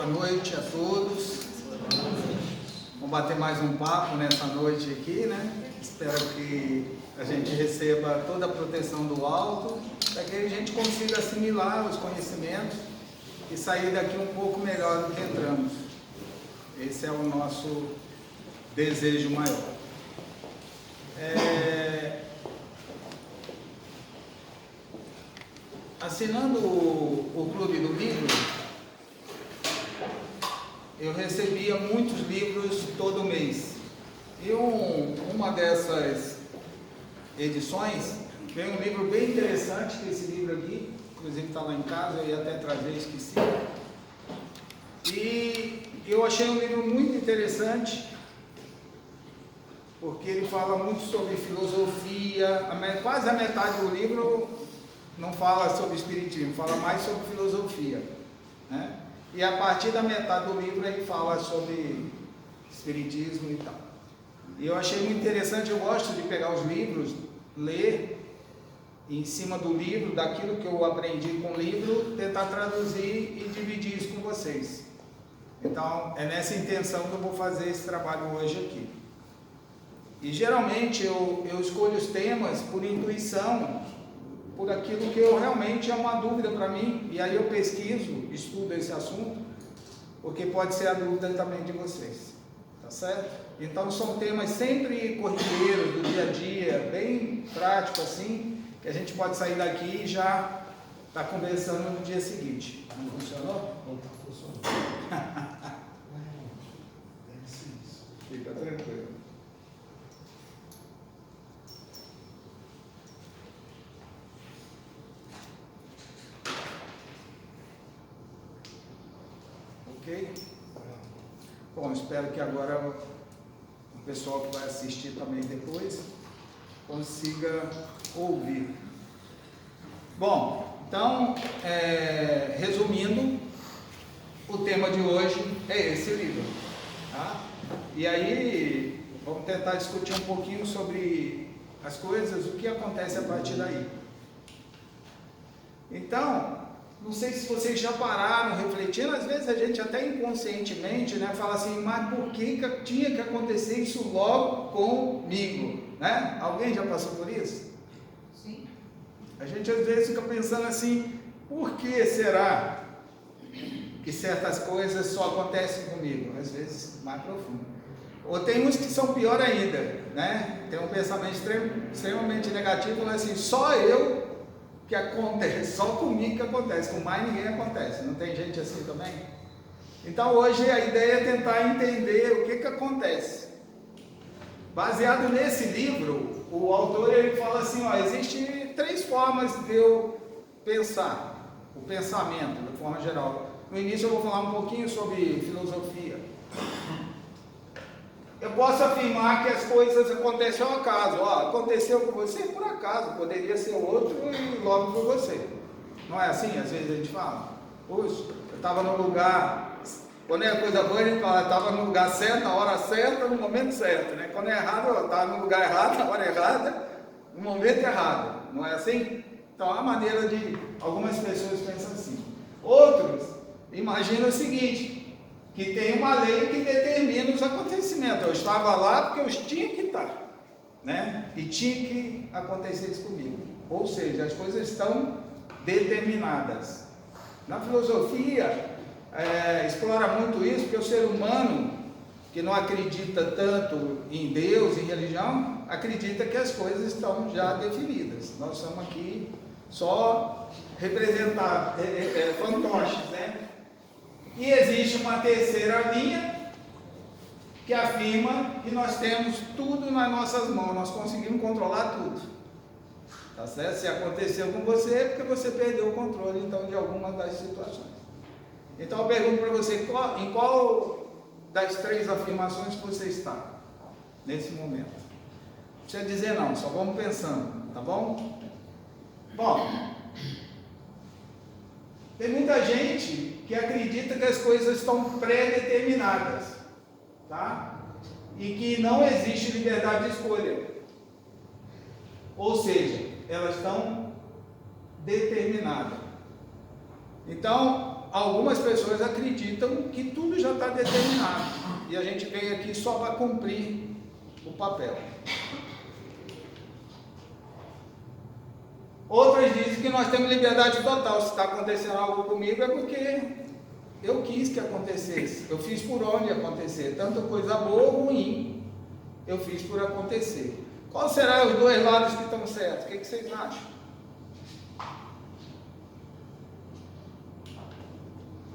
Boa noite a todos. Vamos bater mais um papo nessa noite aqui, né? Espero que a gente receba toda a proteção do alto, para que a gente consiga assimilar os conhecimentos e sair daqui um pouco melhor do que entramos. Esse é o nosso desejo maior. Assinando o Clube do Livro, eu recebia muitos livros todo mês. E uma dessas edições veio um livro bem interessante, que é esse livro aqui, inclusive está lá em casa, eu ia até trazer, esqueci. E eu achei um livro muito interessante, porque ele fala muito sobre filosofia, quase a metade do livro não fala sobre espiritismo, fala mais sobre filosofia, né? E a partir da metade do livro ele fala sobre espiritismo e tal. E eu achei muito interessante, eu gosto de pegar os livros, ler, e em cima do livro, daquilo que eu aprendi com o livro, tentar traduzir e dividir isso com vocês. Então, é nessa intenção que eu vou fazer esse trabalho hoje aqui. E geralmente eu escolho os temas por intuição, por aquilo que eu realmente é uma dúvida para mim, e aí eu pesquiso, estudo esse assunto, porque pode ser a dúvida também de vocês, tá certo? Então são temas sempre corriqueiros, do dia a dia, bem prático assim, que a gente pode sair daqui e já tá conversando no dia seguinte. Não funcionou? Não está funcionando. Fica tranquilo. Ok? Bom, espero que agora o pessoal que vai assistir também depois consiga ouvir. Bom, então, resumindo, o tema de hoje é esse livro, tá? E aí, vamos tentar discutir um pouquinho sobre as coisas, o que acontece a partir daí. Então, não sei se vocês já pararam refletindo, às vezes a gente até inconscientemente, né, fala assim, mas por que tinha que acontecer isso logo comigo, né? Alguém já passou por isso? Sim. A gente às vezes fica pensando assim, por que será que certas coisas só acontecem comigo? Às vezes mais profundo. Ou tem uns que são pior ainda, né? Tem um pensamento extremamente negativo, falando assim, só eu que acontece, só comigo que acontece, com mais ninguém acontece. Não tem gente assim também? Então hoje a ideia é tentar entender o que acontece. Baseado nesse livro, o autor ele fala assim, ó, existem 3 formas de eu pensar, o pensamento de forma geral. No início eu vou falar um pouquinho sobre filosofia. Eu posso afirmar que as coisas acontecem ao acaso. Ó, aconteceu com você por acaso, poderia ser outro e logo foi você. Não é assim? Às vezes a gente fala, puxa, eu estava no lugar, quando é coisa boa a gente fala, eu estava no lugar certo, na hora certa, no momento certo, né? Quando é errado, eu estava no lugar errado, na hora errada, no momento errado. Não é assim? Então a maneira de, algumas pessoas pensam assim. Outros imaginam o seguinte, que tem uma lei que determina os acontecimentos. Eu estava lá porque eu tinha que estar, né? E tinha que acontecer isso comigo. Ou seja, as coisas estão determinadas. Na filosofia, explora muito isso, porque o ser humano, que não acredita tanto em Deus, em religião, acredita que as coisas estão já definidas. Nós estamos aqui só representar fantoches, né? E existe uma terceira linha que afirma que nós temos tudo nas nossas mãos, nós conseguimos controlar tudo. Tá certo? Se aconteceu com você, é porque você perdeu o controle, então, de alguma das situações. Então eu pergunto para você, em qual das 3 afirmações que você está nesse momento? Não precisa dizer não, só vamos pensando, tá bom? Bom, tem muita gente que acredita que as coisas estão pré-determinadas, tá? E que não existe liberdade de escolha. Ou seja, elas estão determinadas. Então, algumas pessoas acreditam que tudo já está determinado e a gente veio aqui só para cumprir o papel. Outras dizem que nós temos liberdade total. Se está acontecendo algo comigo é porque eu quis que acontecesse. Eu fiz por onde acontecer. Tanto coisa boa ou ruim, eu fiz por acontecer. Qual será os dois lados que estão certos? O que vocês acham?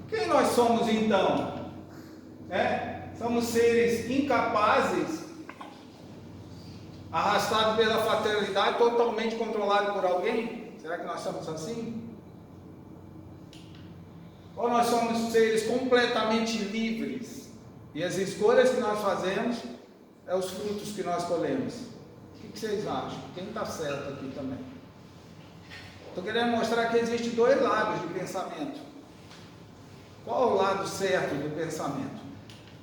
Quem nós somos então? Somos seres incapazes, arrastados pela fatalidade, totalmente controlados por alguém? Será que nós somos assim? Ou nós somos seres completamente livres e as escolhas que nós fazemos é os frutos que nós colhemos? O que vocês acham? Quem está certo aqui também? Estou querendo mostrar que existem dois lados de pensamento. Qual é o lado certo do pensamento?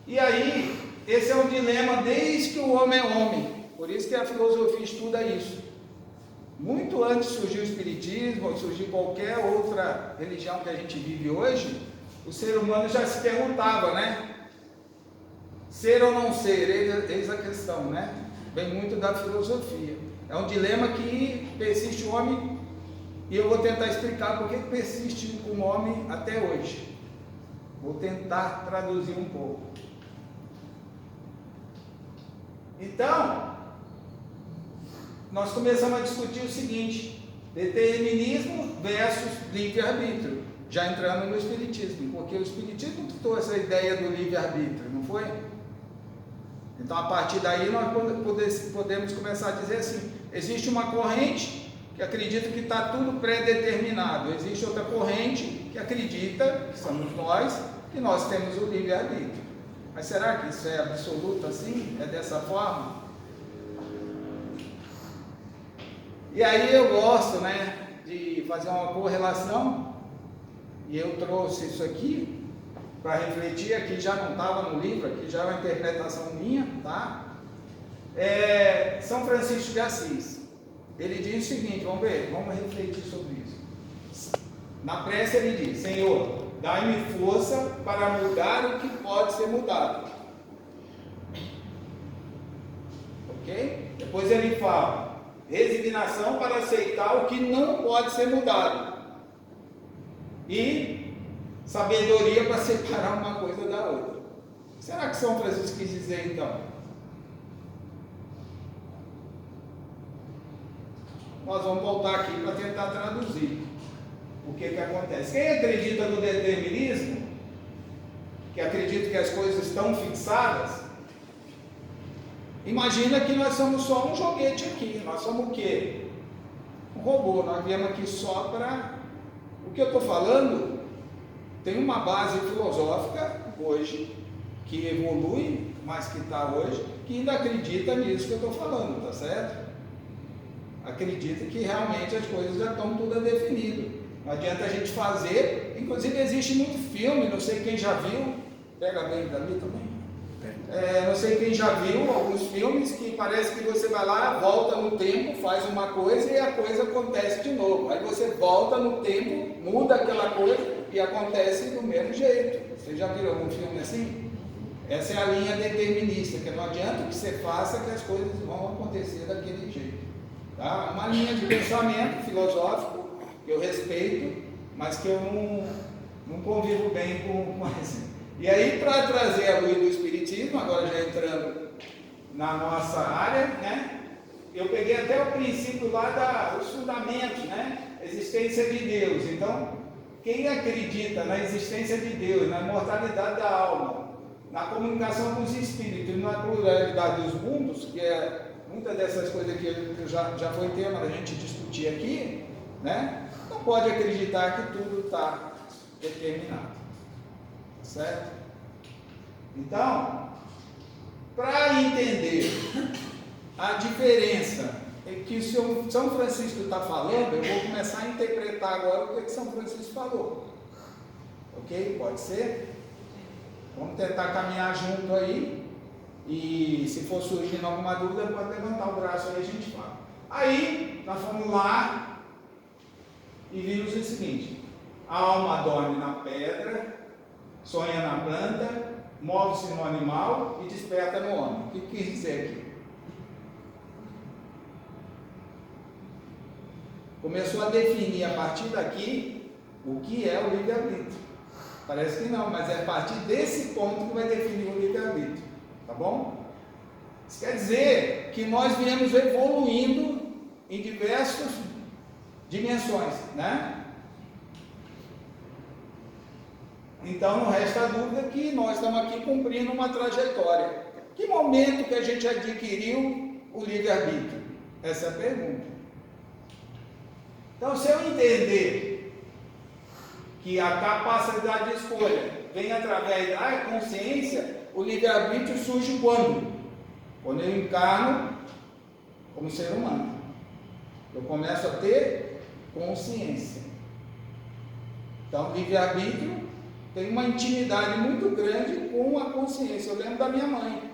E aí, esse é um dilema desde que o homem é homem. Por isso que a filosofia estuda isso. Muito antes de surgir o espiritismo, ou surgir qualquer outra religião que a gente vive hoje, o ser humano já se perguntava, né? Ser ou não ser, eis a questão, né? Vem muito da filosofia. É um dilema que persiste o homem, e eu vou tentar explicar por que persiste com o homem até hoje. Vou tentar traduzir um pouco. Então, nós começamos a discutir o seguinte: determinismo versus livre-arbítrio, já entrando no espiritismo, porque o espiritismo trouxe essa ideia do livre-arbítrio, não foi? Então, a partir daí, nós podemos começar a dizer assim: existe uma corrente que acredita que está tudo pré-determinado, existe outra corrente que acredita, que somos nós, que nós temos o livre-arbítrio. Mas será que isso é absoluto assim? É dessa forma? E aí eu gosto, né, de fazer uma correlação, e eu trouxe isso aqui para refletir. Aqui já não estava no livro, aqui já é uma interpretação minha, tá? São Francisco de Assis, ele diz o seguinte, vamos ver, vamos refletir sobre isso. Na prece ele diz: Senhor, dai-me força para mudar o que pode ser mudado. Ok? Depois ele fala: resignação para aceitar o que não pode ser mudado. E sabedoria para separar uma coisa da outra. Será que São Francisco quis dizer então? Nós vamos voltar aqui para tentar traduzir o que acontece. Quem acredita no determinismo, que acredita que as coisas estão fixadas, imagina que nós somos só um joguete aqui. Nós somos o quê? Um robô. Nós viemos aqui só para... O que eu estou falando tem uma base filosófica hoje, que evolui, mas que está hoje, que ainda acredita nisso que eu estou falando, tá certo? Acredita que realmente as coisas já estão tudo definidas. Não adianta a gente fazer. Inclusive existe muito filme, não sei quem já viu, pega bem para mim também. Não sei quem já viu alguns filmes que parece que você vai lá, volta no tempo, faz uma coisa e a coisa acontece de novo. Aí você volta no tempo, muda aquela coisa e acontece do mesmo jeito. Você já viu algum filme assim? Essa é a linha determinista, que não adianta que você faça que as coisas vão acontecer daquele jeito. Tá? Uma linha de pensamento filosófico que eu respeito, mas que eu não convivo bem com isso. E aí, para trazer a luz do Espiritismo, agora já entrando na nossa área, né? Eu peguei até o princípio lá dos fundamentos, né? Existência de Deus. Então, quem acredita na existência de Deus, na imortalidade da alma, na comunicação com os espíritos, na pluralidade dos mundos, que é muitas dessas coisas que já foi tema da gente discutir aqui, né? Não pode acreditar que tudo está determinado, certo? Então, para entender a diferença que o São Francisco está falando, eu vou começar a interpretar agora o que São Francisco falou, ok? Pode ser? Vamos tentar caminhar junto aí. E se for surgindo alguma dúvida, pode levantar o braço aí e a gente fala. Aí, nós fomos lá e vimos o seguinte: A alma dorme na pedra, sonha na planta, move-se no animal e desperta no homem. O que quis dizer aqui? Começou a definir a partir daqui o que é o livre-arbítrio. Parece que não, mas é a partir desse ponto que vai definir o livre-arbítrio. Tá bom? Isso quer dizer que nós viemos evoluindo em diversas dimensões, né? Então não resta dúvida que nós estamos aqui cumprindo uma trajetória. Que momento que a gente adquiriu o livre-arbítrio? Essa é a pergunta. Então, se eu entender que a capacidade de escolha vem através da consciência, o livre-arbítrio surge quando? Quando eu encarno como ser humano. Eu começo a ter consciência. Então, o livre-arbítrio tem uma intimidade muito grande com a consciência. Eu lembro da minha mãe.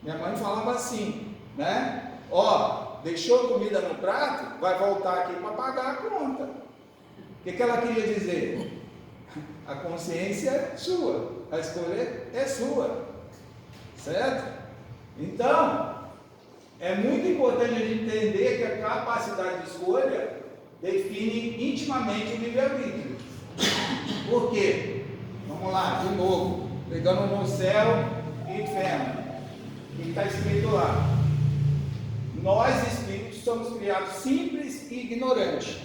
Minha mãe falava assim, né? Ó, deixou comida no prato, vai voltar aqui para pagar a conta. O que ela queria dizer? A consciência é sua, a escolha é sua, certo? Então, é muito importante a gente entender que a capacidade de escolha define intimamente o livre-arbítrio. Por quê? Vamos lá, de novo, pegando no céu e inferno. O que está escrito lá? Nós, espíritos, somos criados simples e ignorantes.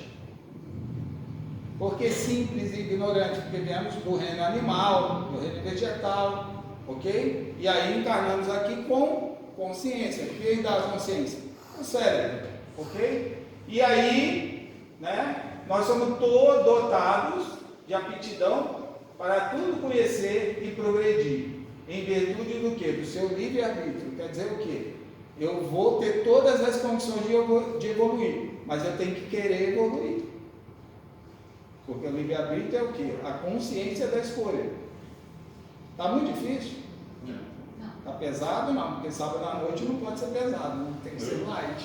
Por que simples e ignorantes? Porque viemos do reino animal, do reino vegetal, ok? E aí encarnamos aqui com consciência. O que dá a consciência? O cérebro, ok? E aí, né, nós somos todos dotados de aptidão para tudo conhecer e progredir. Em virtude do quê? Do seu livre-arbítrio. Quer dizer o quê? Eu vou ter todas as condições de evoluir, mas eu tenho que querer evoluir. Porque o livre-arbítrio é o quê? A consciência da escolha. Está muito difícil? Não. Está pesado? Não, porque sábado à noite não pode ser pesado, não tem que ser light.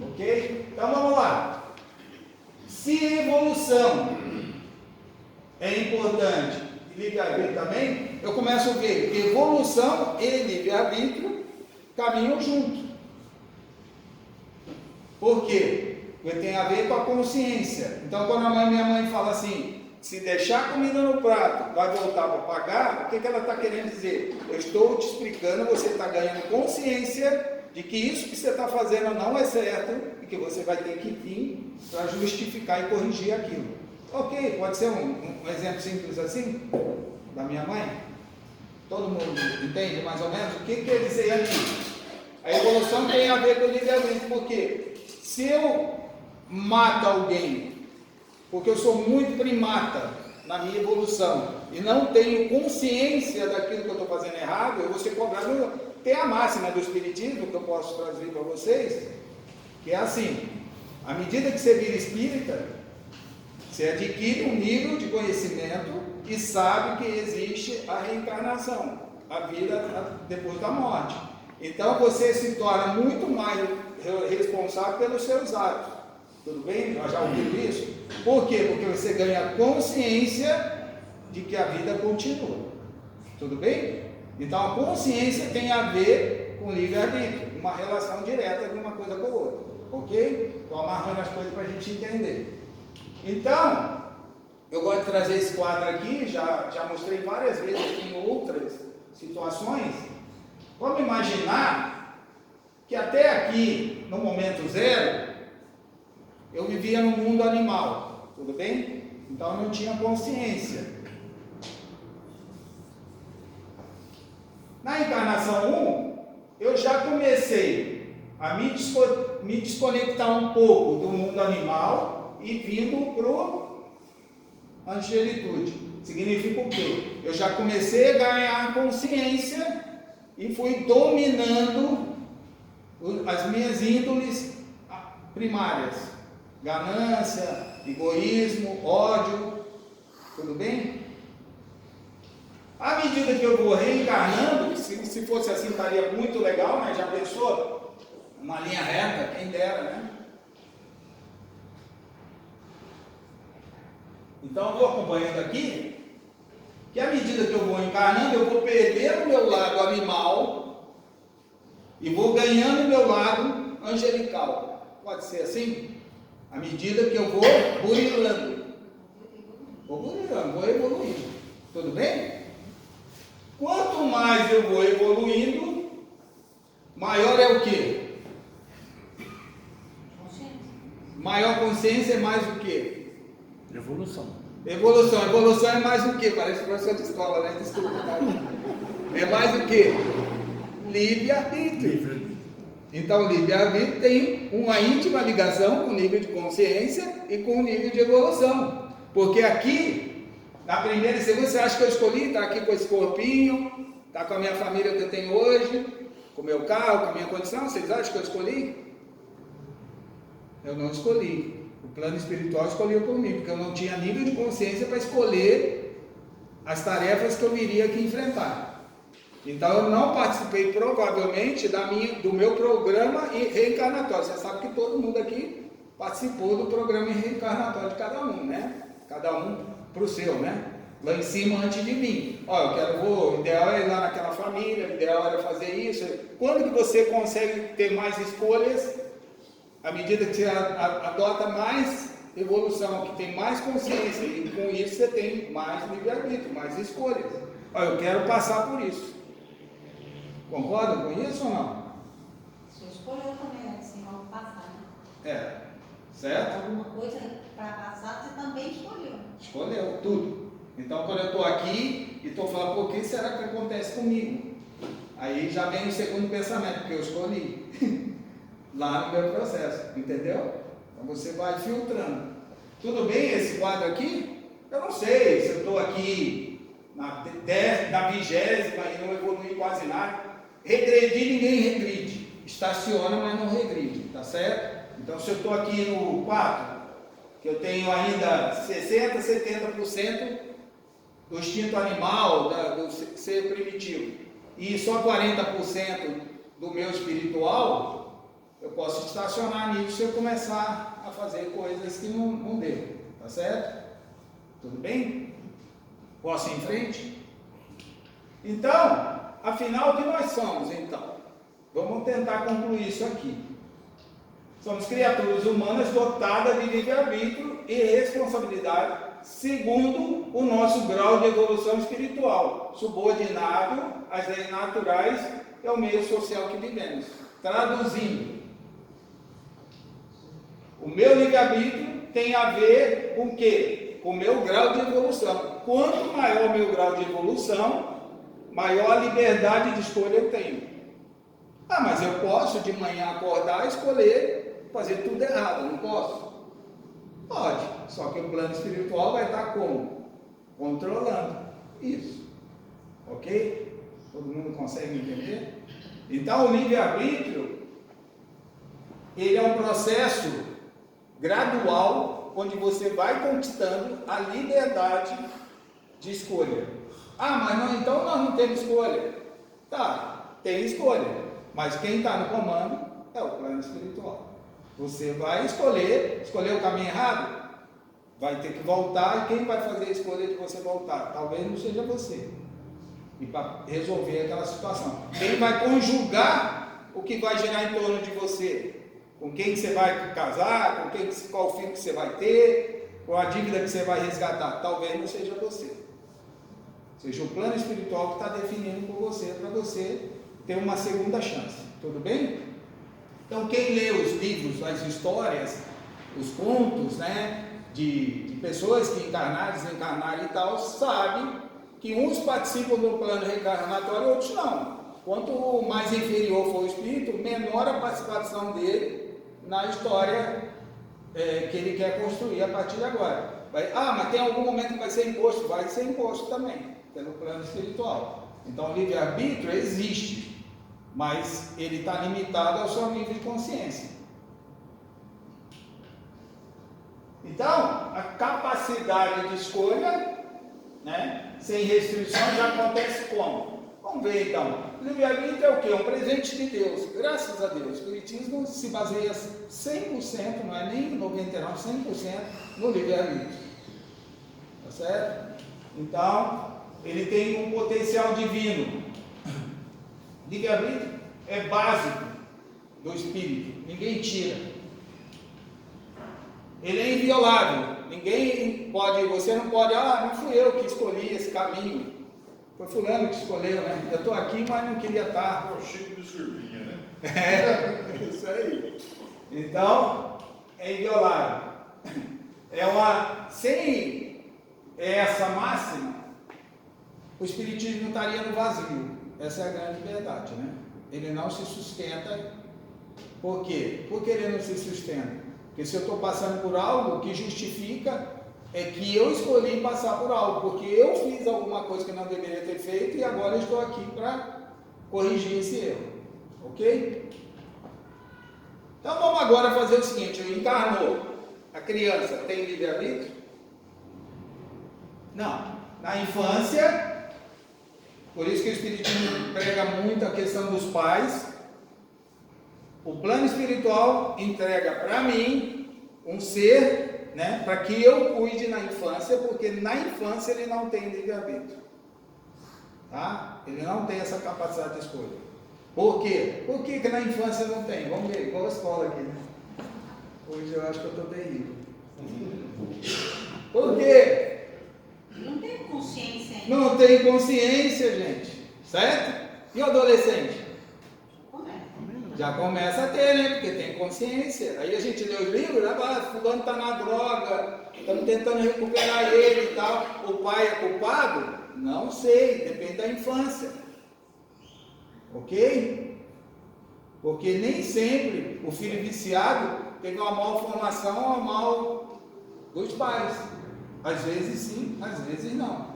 Ok? Então vamos lá. Se evolução é importante e livre-arbítrio também, eu começo a ver que evolução e livre-arbítrio caminham juntos. Por quê? Porque tem a ver com a consciência. Então, quando minha mãe fala assim, se deixar comida no prato, vai voltar para pagar, o que ela está querendo dizer? Eu estou te explicando, você está ganhando consciência de que isso que você está fazendo não é certo e que você vai ter que vir para justificar e corrigir aquilo. Ok, pode ser um exemplo simples assim, da minha mãe? Todo mundo entende mais ou menos? O que quer dizer aqui? A evolução tem a ver com o livre-arbítrio, porque se eu mato alguém, porque eu sou muito primata na minha evolução, e não tenho consciência daquilo que eu estou fazendo errado, eu vou ser cobrado. Tem a máxima do Espiritismo, que eu posso trazer para vocês, que é assim, à medida que você vira espírita, você adquire um nível de conhecimento e sabe que existe a reencarnação, a vida depois da morte. Então você se torna muito mais responsável pelos seus atos. Tudo bem? Nós já ouvimos isso? Por quê? Porque você ganha consciência de que a vida continua. Tudo bem? Então a consciência tem a ver com livre-arbítrio, uma relação direta de uma coisa com a outra. Ok? Estou amarrando as coisas para a gente entender. Então, eu gosto de trazer esse quadro aqui, já mostrei várias vezes aqui em outras situações. Vamos imaginar que até aqui, no momento zero, eu vivia no mundo animal, tudo bem? Então eu não tinha consciência. Na encarnação 1, eu já comecei a me desconectar um pouco do mundo animal e vindo para a angelitude. Significa o quê? Eu já comecei a ganhar consciência e fui dominando as minhas índoles primárias. Ganância, egoísmo, ódio, tudo bem? À medida que eu vou reencarnando, se fosse assim estaria muito legal, né? Já pensou? Uma linha reta, quem dera, né? Então eu vou acompanhando aqui, que à medida que eu vou encarnando, eu vou perdendo o meu lado animal e vou ganhando o meu lado angelical. Pode ser assim? À medida que eu vou burilando. Vou burilando, vou evoluindo. Tudo bem? Quanto mais eu vou evoluindo, maior é o quê? Consciência. Maior consciência é mais o quê? Evolução. Evolução. Evolução é mais o quê? Parece professor de escola, né? Desculpa. Tá? É mais o quê? Livre-arbítrio. Livre. Então, o livre-arbítrio tem uma íntima ligação com o nível de consciência e com o nível de evolução. Porque aqui, na primeira e segunda, você acha que eu escolhi estar aqui com esse corpinho, estar com a minha família que eu tenho hoje, com o meu carro, com a minha condição? Vocês acham que eu escolhi? Eu não escolhi. O plano espiritual escolheu por mim, porque eu não tinha nível de consciência para escolher as tarefas que eu viria aqui enfrentar. Então eu não participei provavelmente do meu programa reencarnatório. Você sabe que todo mundo aqui participou do programa reencarnatório de cada um, né? Cada um para o seu, né? Lá em cima antes de mim. Ó, o ideal é ir lá naquela família, o ideal era fazer isso. Quando que você consegue ter mais escolhas? À medida que você adota mais evolução, que tem mais consciência, e com isso você tem mais livre-arbítrio, mais escolhas. Ó, eu quero passar por isso. Concordam com isso ou não? Você escolheu também, né? Assim, vamos passar, né? É, certo? Alguma coisa para passar, você também escolheu. Escolheu tudo. Então, quando eu estou aqui e estou falando, por que será que acontece comigo? Aí já vem o segundo pensamento, porque eu escolhi. Lá no meu processo, entendeu? Então você vai filtrando. Tudo bem esse quadro aqui? Eu não sei se eu estou aqui na 20ª e não evolui quase nada. Regredir, ninguém regride. Estaciona, mas não regride, tá certo? Então, se eu estou aqui no 4, que eu tenho ainda 60%, 70% do instinto animal, do ser primitivo, e só 40% do meu espiritual, eu posso estacionar nisso se eu começar a fazer coisas que não devo, tá certo? Tudo bem? Posso ir em frente? Então, afinal, o que nós somos, então? Vamos tentar concluir isso aqui. Somos criaturas humanas dotadas de livre-arbítrio e responsabilidade, segundo o nosso grau de evolução espiritual, subordinado às leis naturais e ao meio social que vivemos. Traduzindo, o meu livre-arbítrio tem a ver com o quê? Com o meu grau de evolução. Quanto maior o meu grau de evolução, maior a liberdade de escolha eu tenho. Ah, mas eu posso de manhã acordar e escolher fazer tudo errado, não posso? Pode, só que o plano espiritual vai estar como? Controlando isso. Ok? Todo mundo consegue entender? Então o livre-arbítrio, ele é um processo gradual, onde você vai conquistando a liberdade de escolha. Ah, mas não, então nós não temos escolha. Tá, tem escolha, mas quem está no comando é o plano espiritual. Você vai escolher o caminho errado, vai ter que voltar, e quem vai fazer a escolha de você voltar? Talvez não seja você. E para resolver aquela situação, quem vai conjugar o que vai gerar em torno de você? Com quem você vai casar, qual filho que você vai ter, qual a dívida que você vai resgatar? Talvez não seja você. Seja o plano espiritual que está definindo por você, para você ter uma segunda chance. Tudo bem? Então, quem lê os livros, as histórias, os contos, né, de pessoas que encarnaram, desencarnaram e tal, sabe que uns participam do plano reencarnatório e outros não. Quanto mais inferior for o espírito, menor a participação dele na história que ele quer construir a partir de agora. Mas tem algum momento que vai ser imposto? Vai ser imposto também, pelo plano espiritual. Então o livre-arbítrio existe, mas ele está limitado ao seu nível de consciência. Então, a capacidade de escolha, né, sem restrições, acontece como? Vamos ver então. O livre-arbítrio é o quê? Um presente de Deus. Graças a Deus. O Espiritismo se baseia 100%, não é nem 99%, 100% no livre-arbítrio. certo? Então, ele tem um potencial divino. Livre-arbítrio é básico do espírito, ninguém tira. Ele é inviolável, ninguém pode, você não pode, não fui eu que escolhi esse caminho, foi fulano que escolheu, né? Eu estou aqui, mas não queria estar. O Chico de Survinha, né? É, isso aí. Então, é inviolável. Sem essa máxima, o espiritismo não estaria no vazio. Essa é a grande verdade, né? Ele não se sustenta. Por quê? Por que ele não se sustenta? Porque se eu estou passando por algo, o que justifica é que eu escolhi passar por algo, porque eu fiz alguma coisa que não deveria ter feito e agora eu estou aqui para corrigir esse erro. Ok? Então vamos agora fazer o seguinte: encarnou, a criança tem livre-arbítrio? Não. Na infância, por isso que o Espiritismo prega muito a questão dos pais. O plano espiritual entrega para mim um ser, né, para que eu cuide na infância, porque na infância ele não tem livre-arbítrio. Tá? Ele não tem essa capacidade de escolha. Por quê? Por que na infância não tem? Vamos ver, igual a escola aqui, né? Hoje eu acho que eu estou terrível. Por quê? Não tem consciência ainda. Não tem consciência, gente. Certo? E o adolescente? Já começa a ter, né? Porque tem consciência. Aí a gente lê os livros, fulano está na droga, estamos tentando recuperar ele e tal. O pai é culpado? Não sei, depende da infância. Ok? Porque nem sempre o filho viciado teve uma mal formação ou mal dos pais. Às vezes sim, às vezes não.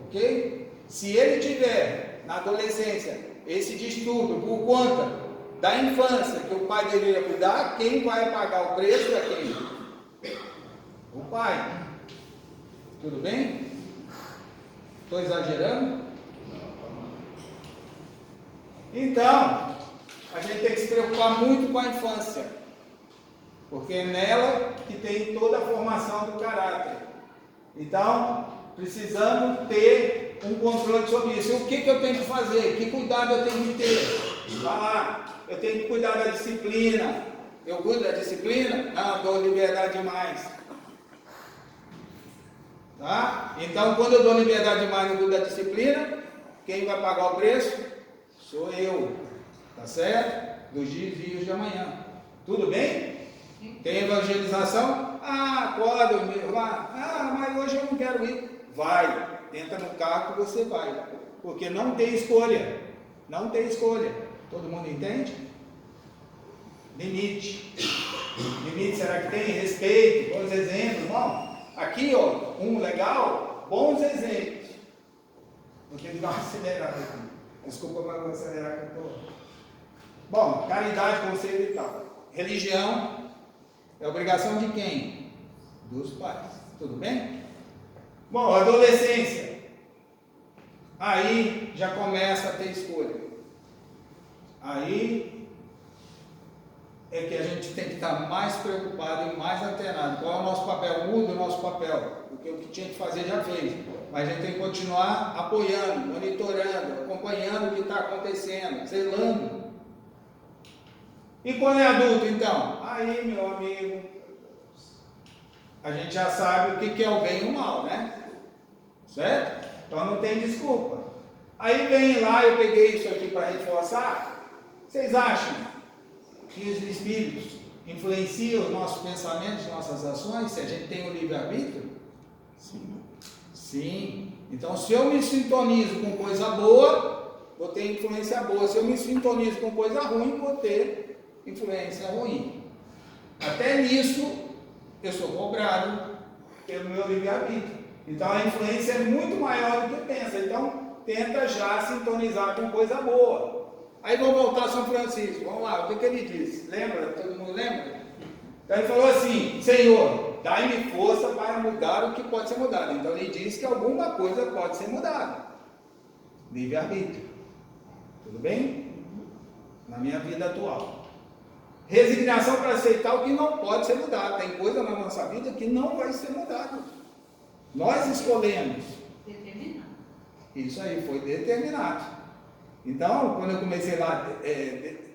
Ok? Se ele tiver na adolescência esse distúrbio por conta da infância que o pai deveria cuidar, quem vai pagar o preço é quem? O pai. Tudo bem? Estou exagerando? Então, a gente tem que se preocupar muito com a infância, porque é nela que tem toda a formação do caráter. Então, precisamos ter um controle sobre isso. O que eu tenho que fazer? Que cuidado eu tenho que ter? Vai lá. Eu tenho que cuidar da disciplina. Eu cuido da disciplina? Não, dou liberdade demais. Tá? Então, quando eu dou liberdade demais no cuido da disciplina, quem vai pagar o preço? Sou eu. Tá certo? Dos desvios de amanhã. Tudo bem? Tem evangelização? Acorda lá. Mas hoje eu não quero ir. Vai. Entra no carro que você vai. Porque não tem escolha. Não tem escolha. Todo mundo entende? Limite. Limite, será que tem? Respeito, bons exemplos, irmão. Aqui, ó, um legal, bons exemplos. Vou ter que dar uma acelerada aqui. Desculpa, mas vou acelerar que eu tô. Bom, caridade, conselho e tal. Religião é obrigação de quem? Dos pais. Tudo bem? Bom, adolescência. Aí já começa a ter escolha. Aí é que a gente tem que estar mais preocupado e mais antenado. Qual é o nosso papel? Muda o nosso papel, porque o que tinha que fazer já fez. Mas a gente tem que continuar apoiando, monitorando, acompanhando o que está acontecendo, zelando. E quando é adulto, então? Aí, meu amigo, a gente já sabe o que é o bem e o mal, né? Certo? Então não tem desculpa. Aí vem lá, eu peguei isso aqui para reforçar. Vocês acham que os espíritos influenciam os nossos pensamentos, nossas ações, se a gente tem o livre-arbítrio? Sim. Sim. Então, se eu me sintonizo com coisa boa, vou ter influência boa. Se eu me sintonizo com coisa ruim, vou ter influência ruim. Até nisso, eu sou cobrado pelo meu livre-arbítrio. Então, a influência é muito maior do que pensa. Então, tenta já sintonizar com coisa boa. Aí vamos voltar a São Francisco, vamos lá, o que ele disse? Lembra? Todo mundo lembra? Então ele falou assim: Senhor, dai-me força para mudar o que pode ser mudado. Então ele disse que alguma coisa pode ser mudada. Livre-arbítrio. Tudo bem? Na minha vida atual. Resignação para aceitar o que não pode ser mudado. Tem coisa na nossa vida que não vai ser mudada. Nós escolhemos. Determinado. Isso aí, foi determinado. Então, quando eu comecei lá,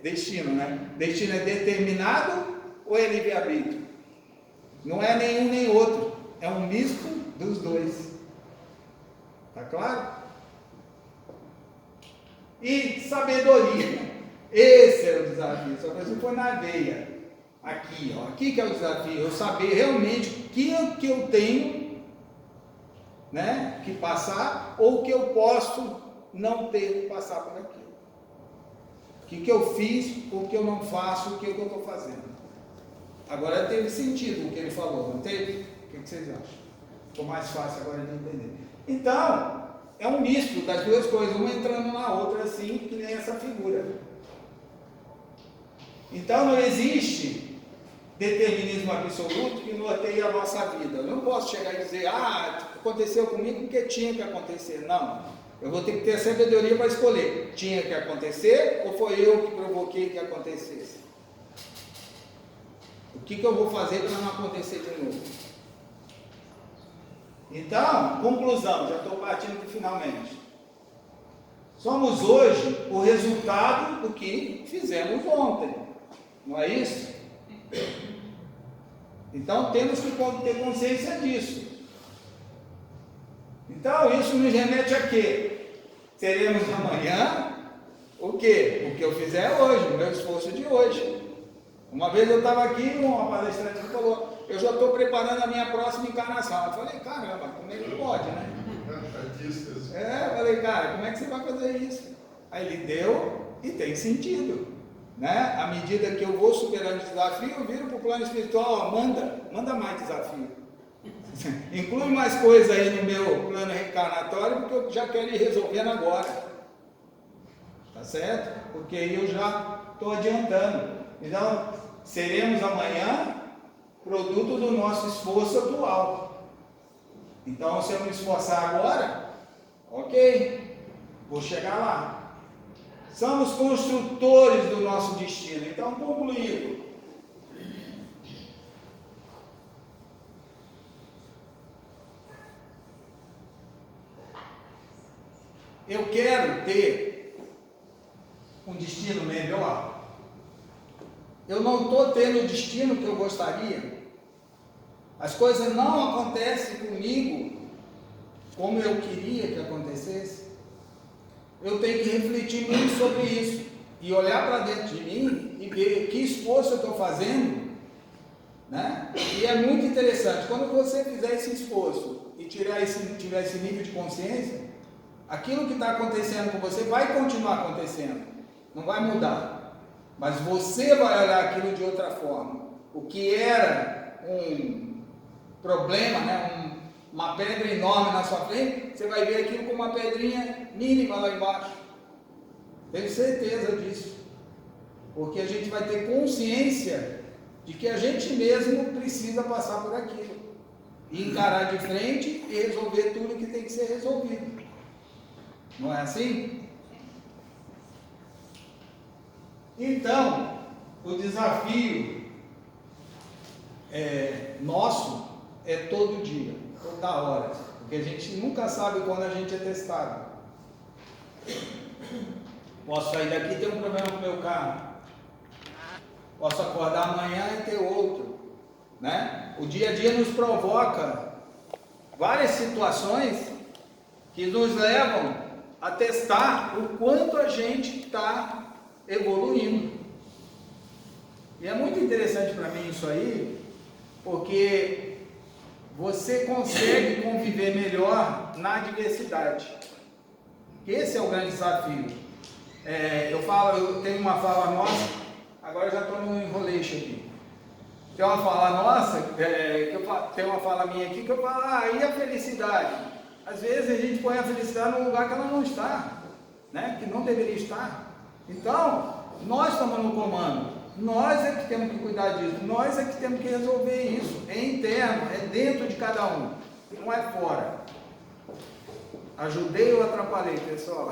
destino, né? Destino é determinado ou é livre-arbítrio? Não é nenhum nem outro, é um misto dos dois. Tá claro? E sabedoria, esse é o desafio, só que se for na veia, aqui, ó, aqui que é o desafio, eu saber realmente o que eu tenho, né, que passar, ou que eu posso não ter que passar por aquilo. O que eu fiz, o que eu não faço, o que eu estou fazendo. Agora teve sentido o que ele falou, não teve? O que vocês acham? Ficou mais fácil agora de entender. Então, é um misto das duas coisas, uma entrando na outra assim, que nem essa figura. Então não existe determinismo absoluto que norteie a nossa vida. Eu não posso chegar e dizer, aconteceu comigo porque tinha que acontecer. Não, eu vou ter que ter a sabedoria para escolher. Tinha que acontecer ou foi eu que provoquei que acontecesse? O que eu vou fazer para não acontecer de novo? Então, conclusão, já estou partindo para finalmente. Somos hoje o resultado do que fizemos ontem, não é isso? Então temos que ter consciência disso. Então isso nos remete a quê? Seremos amanhã o quê? O que eu fizer hoje, o meu esforço de hoje. Uma vez eu estava aqui, uma palestrante falou, eu já estou preparando a minha próxima encarnação. Eu falei, caramba, como é que pode, né? Eu falei, cara, como é que você vai fazer isso? Aí ele deu e tem sentido, né? À medida que eu vou superando o desafio, eu viro para o plano espiritual, manda mais desafio. Inclui mais coisa aí no meu plano reencarnatório, porque eu já quero ir resolvendo agora. Tá certo? Porque aí eu já estou adiantando. Então, seremos amanhã produto do nosso esforço atual. Então, se eu me esforçar agora, ok, vou chegar lá. Somos construtores do nosso destino. Então, concluído. Eu quero ter um destino melhor. Eu não estou tendo o destino que eu gostaria. As coisas não acontecem comigo como eu queria que acontecesse. Eu tenho que refletir muito sobre isso e olhar para dentro de mim e ver que esforço eu estou fazendo, né? E é muito interessante, quando você fizer esse esforço e tiver esse nível de consciência, aquilo que está acontecendo com você vai continuar acontecendo, não vai mudar. Mas você vai olhar aquilo de outra forma. O que era um problema, né? Uma pedra enorme na sua frente, você vai ver aquilo como uma pedrinha mínima lá embaixo. Tenho certeza disso. Porque a gente vai ter consciência de que a gente mesmo precisa passar por aquilo. E encarar de frente e resolver tudo que tem que ser resolvido. Não é assim? Então, o desafio nosso é todo dia, toda hora, porque a gente nunca sabe quando a gente é testado. Posso sair daqui e ter um problema com o meu carro, posso acordar amanhã e ter outro, né? O dia a dia nos provoca várias situações que nos levam a testar o quanto a gente está evoluindo. E é muito interessante para mim isso aí, porque você consegue conviver melhor na diversidade. Esse é o grande desafio. Eu tenho uma fala nossa, agora eu já estou no enroleixo aqui. Tem uma fala nossa, tem uma fala minha aqui que eu falo, e a felicidade? Às vezes a gente põe a felicidade num lugar que ela não está, né? Que não deveria estar. Então, nós estamos no comando, nós é que temos que cuidar disso, nós é que temos que resolver isso, é interno, é dentro de cada um, não é fora. Ajudei ou atrapalhei, pessoal?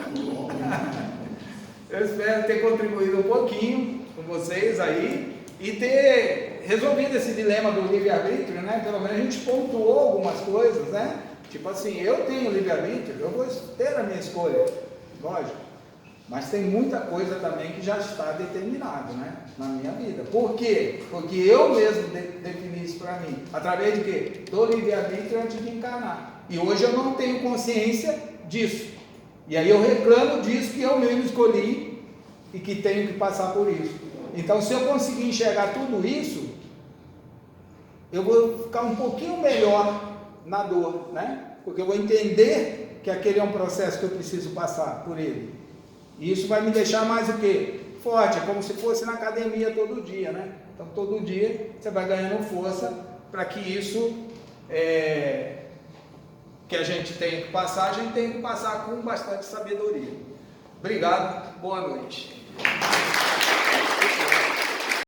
Eu espero ter contribuído um pouquinho com vocês aí e ter resolvido esse dilema do livre-arbítrio, né? Pelo menos a gente pontuou algumas coisas, né? Tipo assim, eu tenho livre-arbítrio, eu vou ter a minha escolha, lógico. Mas tem muita coisa também que já está determinado, né, na minha vida. Por quê? Porque eu mesmo defini isso para mim. Através de quê? Do livre-arbítrio antes de encarnar. E hoje eu não tenho consciência disso. E aí eu reclamo disso que eu mesmo escolhi e que tenho que passar por isso. Então, se eu conseguir enxergar tudo isso, eu vou ficar um pouquinho melhor na dor, né? Porque eu vou entender que aquele é um processo que eu preciso passar por ele. E isso vai me deixar mais o quê? Forte, é como se fosse na academia todo dia, né? Então, todo dia você vai ganhando força para que isso que a gente tem que passar, a gente tem que passar com bastante sabedoria. Obrigado, boa noite.